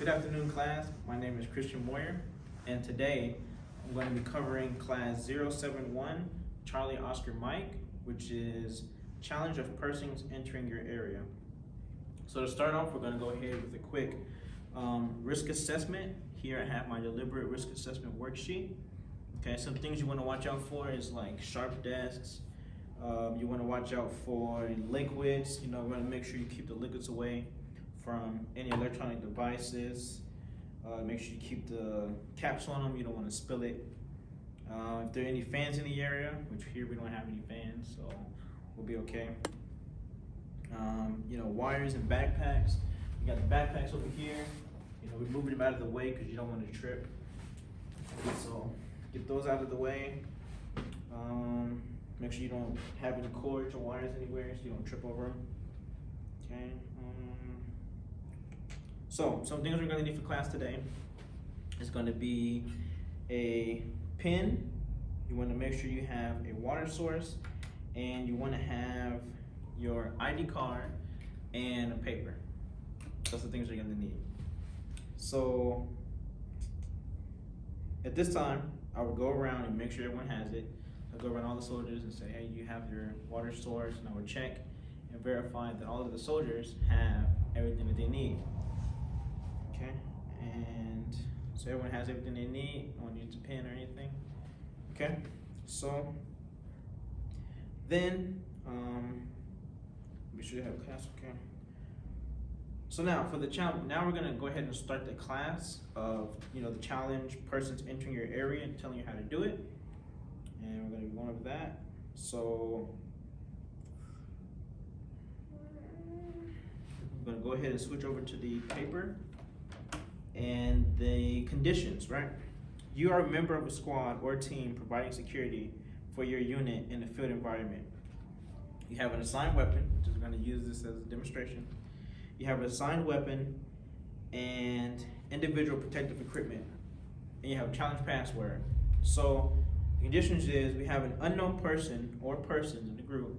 Good afternoon, class. My name is Christian Moyer, and today I'm going to be covering class 071, Charlie Oscar Mike, which is challenge of persons entering your area. So to start off, we're going to go ahead with a quick risk assessment. Here I have my deliberate risk assessment worksheet. Okay, some things you want to watch out for is like sharp desks. You want to watch out for liquids. You want to make sure you keep the liquids away from any electronic devices. Make sure you keep the caps on them. You don't want to spill it. If there are any fans in the area, which here we don't have any fans, so we'll be okay. Wires and backpacks. You got the backpacks over here. We're moving them out of the way because you don't want to trip. So get those out of the way. Make sure you don't have any cords or wires anywhere so you don't trip over them. Okay. So some things we're going to need for class today is going to be a pen. You want to make sure you have a water source, and you want to have your ID card and a paper. Those are the things you're going to need. So at this time, I will go around and make sure everyone has it. I'll go around all the soldiers and say, hey, you have your water source, and I will check and verify that all of the soldiers have everything that they need. Okay, and so everyone has everything they need. No one needs a pen or anything. Okay, so then be sure you have class. Okay. So now for the challenge, now we're gonna go ahead and start the class of the challenge, persons entering your area and telling you how to do it. And we're gonna be going over that. So I'm gonna go ahead and switch over to the paper and the conditions, right? You are a member of a squad or team providing security for your unit in the field environment. You have an assigned weapon, which is going to use this as a demonstration. You have an assigned weapon and individual protective equipment, and you have a challenge password. So the conditions is we have an unknown person or persons in the group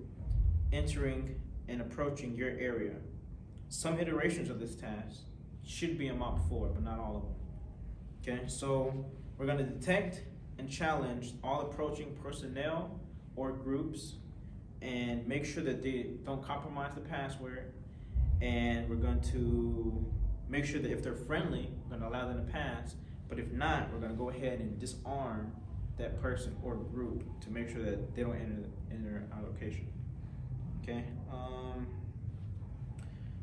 entering and approaching your area. Some iterations of this task should be in MOP 4, but not all of them. Okay, so we're going to detect and challenge all approaching personnel or groups and make sure that they don't compromise the password. And we're going to make sure that if they're friendly, we're going to allow them to pass. But if not, we're going to go ahead and disarm that person or group to make sure that they don't enter our location. Okay.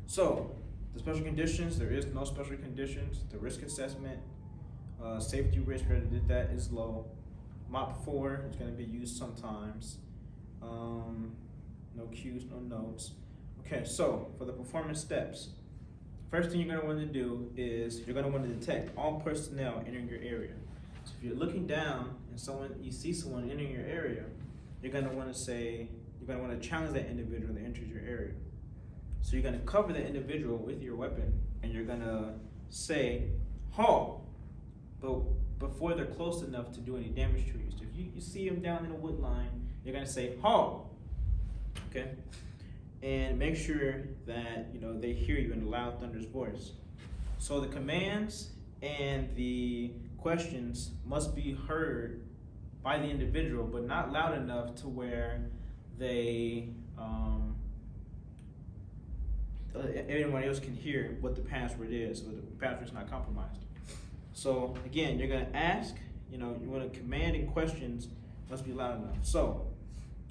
So the special conditions, there is no special conditions. The risk assessment, safety risk, we already did that, is low. MOP 4 is going to be used sometimes. No cues, no notes. Okay, so for the performance steps, first thing you're going to want to do is you're going to want to detect all personnel entering your area. So if you're looking down and you see someone entering your area, you're going to want to challenge that individual that enters your area. So you're going to cover the individual with your weapon, and you're going to say, halt, but before they're close enough to do any damage to you. So if you see them down in the wood line, you're going to say, halt, okay? And make sure that they hear you in a loud, thunderous voice. So the commands and the questions must be heard by the individual, but not loud enough to where everyone else can hear what the password is, so the password's not compromised. So again, you're gonna ask, you want to command and questions must be loud enough. So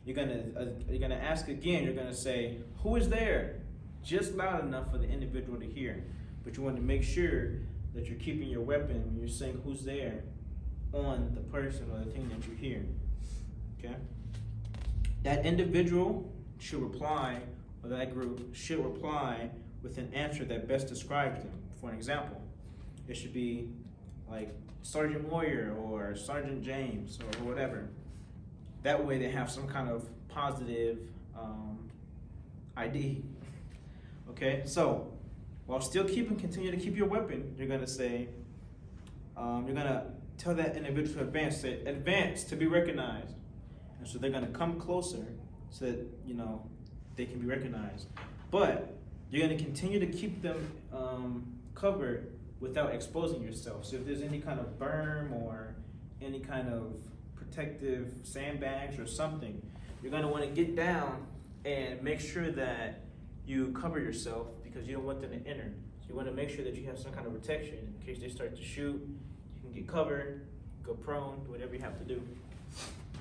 you're gonna ask again. You're gonna say, "Who is there?" Just loud enough for the individual to hear. But you want to make sure that you're keeping your weapon when you're saying "Who's there" on the person or the thing that you hear. Okay. That individual should reply, or that group should reply with an answer that best describes them. For an example, it should be like Sergeant Moyer or Sergeant James or whatever. That way they have some kind of positive ID. Okay, so while still continue to keep your weapon, you're gonna say, you're gonna tell that individual to advance, say advance to be recognized. And so they're gonna come closer so that they can be recognized. But you're gonna continue to keep them covered without exposing yourself. So if there's any kind of berm or any kind of protective sandbags or something, you're gonna wanna get down and make sure that you cover yourself because you don't want them to enter. So you wanna make sure that you have some kind of protection in case they start to shoot. You can get covered, go prone, do whatever you have to do.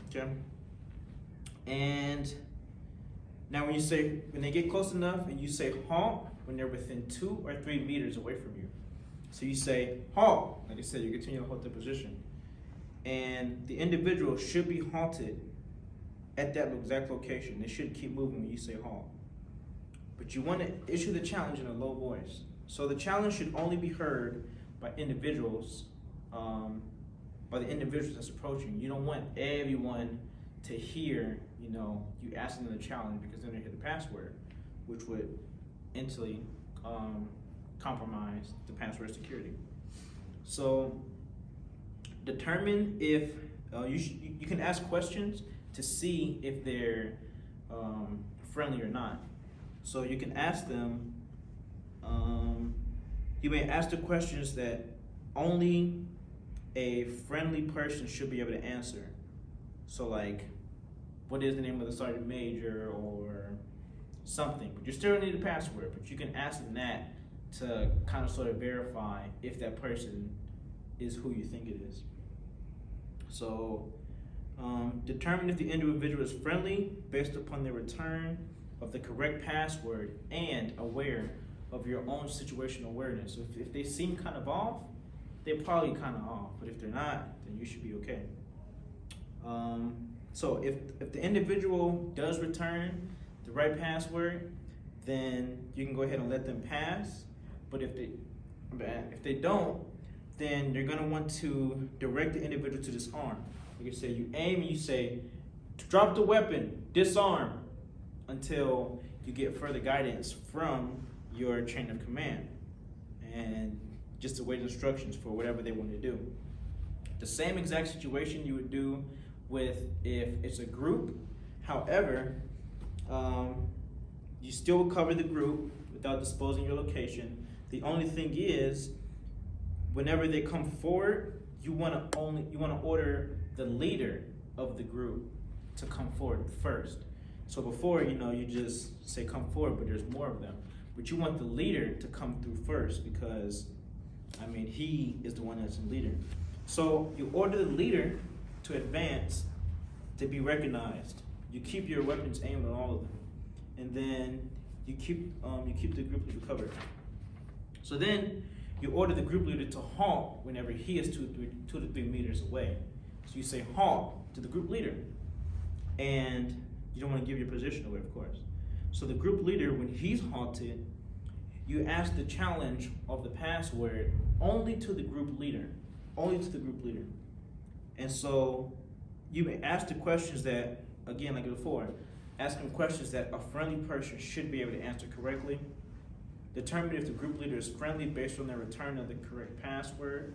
Okay? And now when they get close enough and you say halt when they're within 2 or 3 meters away from you. So you say halt, like I said, you continue to hold the position. And the individual should be halted at that exact location. They shouldn't keep moving when you say halt. But you want to issue the challenge in a low voice. So the challenge should only be heard by individuals, by the individuals that's approaching. You don't want everyone to hear, you asking them the challenge because then they hear the password, which would instantly compromise the password security. So determine if you can ask questions to see if they're friendly or not. So you can ask them, you may ask the questions that only a friendly person should be able to answer. So like, what is the name of the sergeant major or something, but you still need a password, but you can ask them that to kind of sort of verify if that person is who you think it is. So determine if the individual is friendly based upon their return of the correct password and aware of your own situational awareness. So if they seem kind of off, they're probably kind of off, but if they're not, then you should be okay. So if the individual does return the right password, then you can go ahead and let them pass. But if they don't, then you're gonna want to direct the individual to disarm. You can say you aim and you say, drop the weapon, disarm, until you get further guidance from your chain of command and just to wait instructions for whatever they want to do. The same exact situation you would do with if it's a group. However, you still cover the group without disclosing your location. The only thing is, whenever they come forward, you want to order the leader of the group to come forward first. So before, you just say come forward, but there's more of them. But you want the leader to come through first because, he is the one that's the leader. So you order the leader to advance to be recognized. You keep your weapons aimed on all of them, and then you keep the group leader covered. So then you order the group leader to halt whenever he is 2 to 3 meters away. So you say halt to the group leader, and you don't want to give your position away, of course. So the group leader, when he's halted, you ask the challenge of the password only to the group leader, And so you may ask the questions that, again, like before, ask them questions that a friendly person should be able to answer correctly. Determine if the group leader is friendly based on their return of the correct password.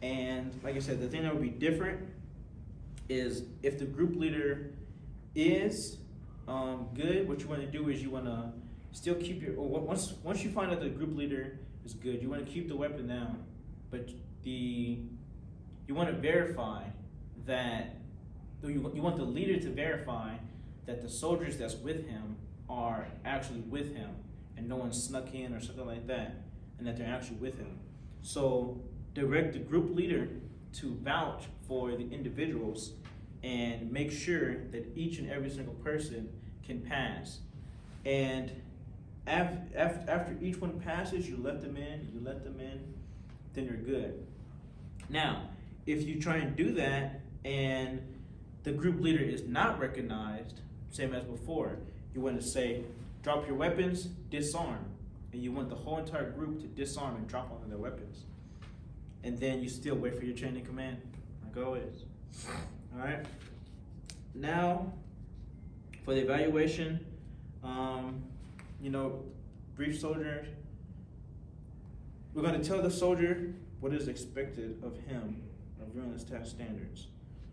And like I said, the thing that would be different is if the group leader is good, what you want to do is you want to still keep once you find out the group leader is good, you want to keep the weapon down, but you want to verify that, you want the leader to verify that the soldiers that's with him are actually with him and no one snuck in or something like that, and that they're actually with him. So direct the group leader to vouch for the individuals and make sure that each and every single person can pass. And after each one passes, you let them in, then you're good. Now, if you try and do that and the group leader is not recognized, same as before, you want to say, drop your weapons, disarm. And you want the whole entire group to disarm and drop onto their weapons. And then you still wait for your chain of command, like always. All right. Now, for the evaluation, brief soldier, we're going to tell the soldier what is expected of him of readiness test standards.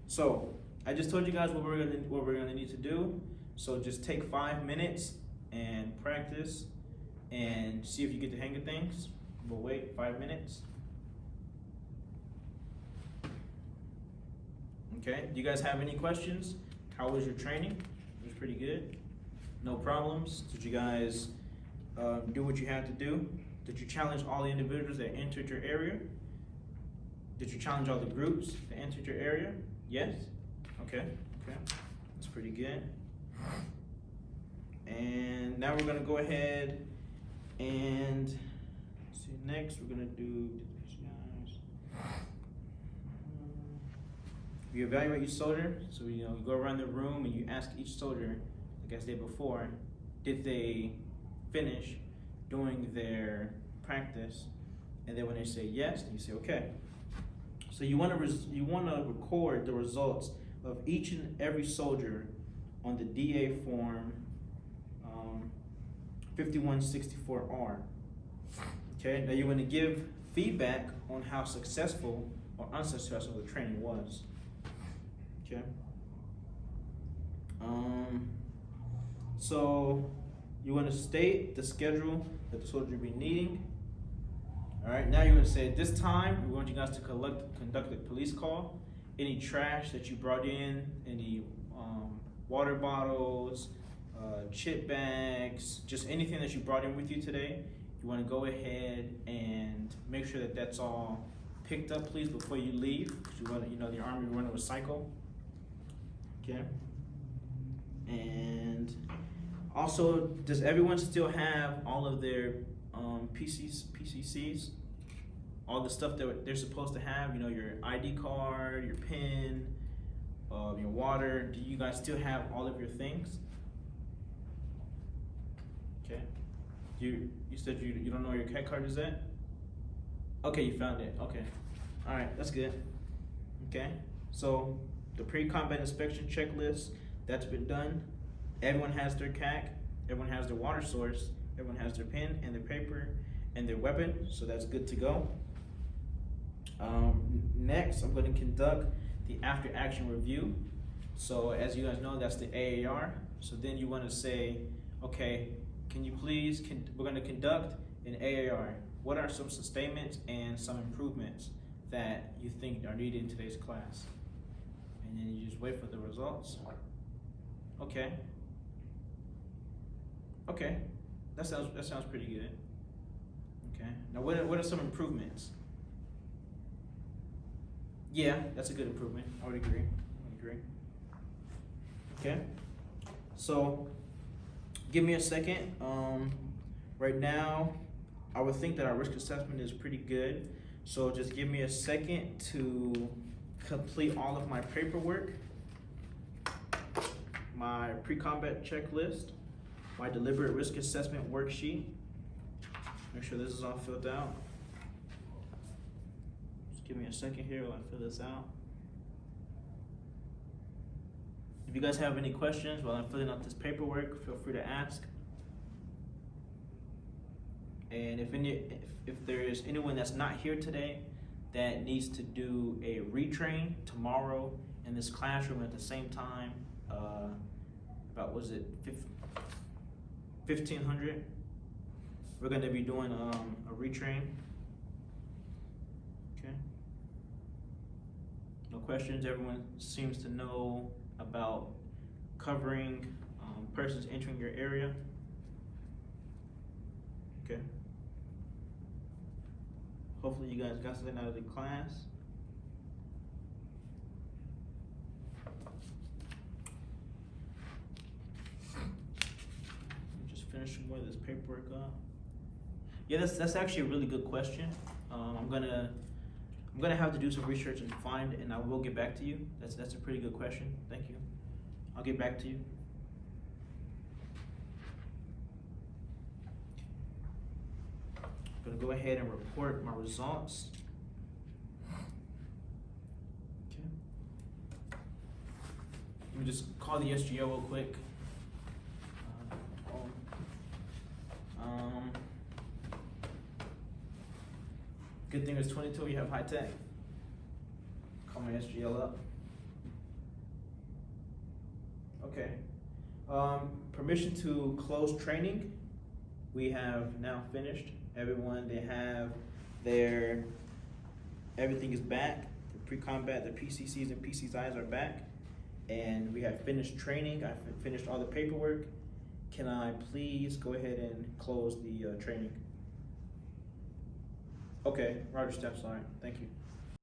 So I just told you guys what we're going to need to do. So just take 5 minutes and practice and see if you get the hang of things. We'll wait 5 minutes. Okay, do you guys have any questions? How was your training? It was pretty good. No problems? Did you guys do what you had to do? Did you challenge all the individuals that entered your area? Did you challenge all the groups that entered your area? Yes? Okay, okay. That's pretty good. And now we're gonna go ahead and see next we're gonna do you evaluate each soldier. So you go around the room and you ask each soldier, like I said before, did they finish doing their practice? And then when they say yes, then you say okay. So you want to record the results of each and every soldier on the DA form 5164R. Okay, now you want to give feedback on how successful or unsuccessful the training was. Okay. So you want to state the schedule that the soldier will be needing. All right, now you're going to say at this time, we want you guys to conduct a police call. Any trash that you brought in, any water bottles, chip bags, just anything that you brought in with you today, you want to go ahead and make sure that that's all picked up, please, before you leave. Because you want to, the Army run a recycle. Okay. And also, does everyone still have all of their PCCs? All the stuff that they're supposed to have, your ID card, your PIN, your water. Do you guys still have all of your things? Okay. You said you don't know where your CAT card is at? Okay, you found it. Okay. All right, that's good. Okay. So the pre-combat inspection checklist, that's been done. Everyone has their CAC, everyone has their water source, everyone has their pen and their paper and their weapon, so that's good to go. Next, I'm going to conduct the after action review. So as you guys know, that's the AAR. So then you want to say, okay, can you please, we're going to conduct an AAR. What are some sustainments and some improvements that you think are needed in today's class? And then you just wait for the results. Okay. Okay, that sounds pretty good. Okay, now what are some improvements? Yeah, that's a good improvement. I would agree. Okay, so give me a second. Right now, I would think that our risk assessment is pretty good. So just give me a second to complete all of my paperwork, my pre-combat checklist, my deliberate risk assessment worksheet. Make sure this is all filled out. Just give me a second here while I fill this out. If you guys have any questions while I'm filling out this paperwork, feel free to ask. And if there is anyone that's not here today that needs to do a retrain tomorrow in this classroom at the same time, about, was it 1500? We're going to be doing a retrain. Okay. No questions. Everyone seems to know about covering persons entering your area. Okay. Hopefully you guys got something out of the class. Just finishing more of this paperwork up. Yeah, that's actually a really good question. I'm gonna have to do some research and find, and I will get back to you. That's a pretty good question. Thank you. I'll get back to you. I'm gonna go ahead and report my results. Okay. Let me just call the SGO real quick. Good thing it's 22, you have high tech. Call my SGL up. Okay. Permission to close training. We have now finished Everyone, they have their, everything is back. The pre-combat, the PCCs and PCIs are back. And we have finished training. I've finished all the paperwork. Can I please go ahead and close the training? Okay, Roger Steps, all right, thank you.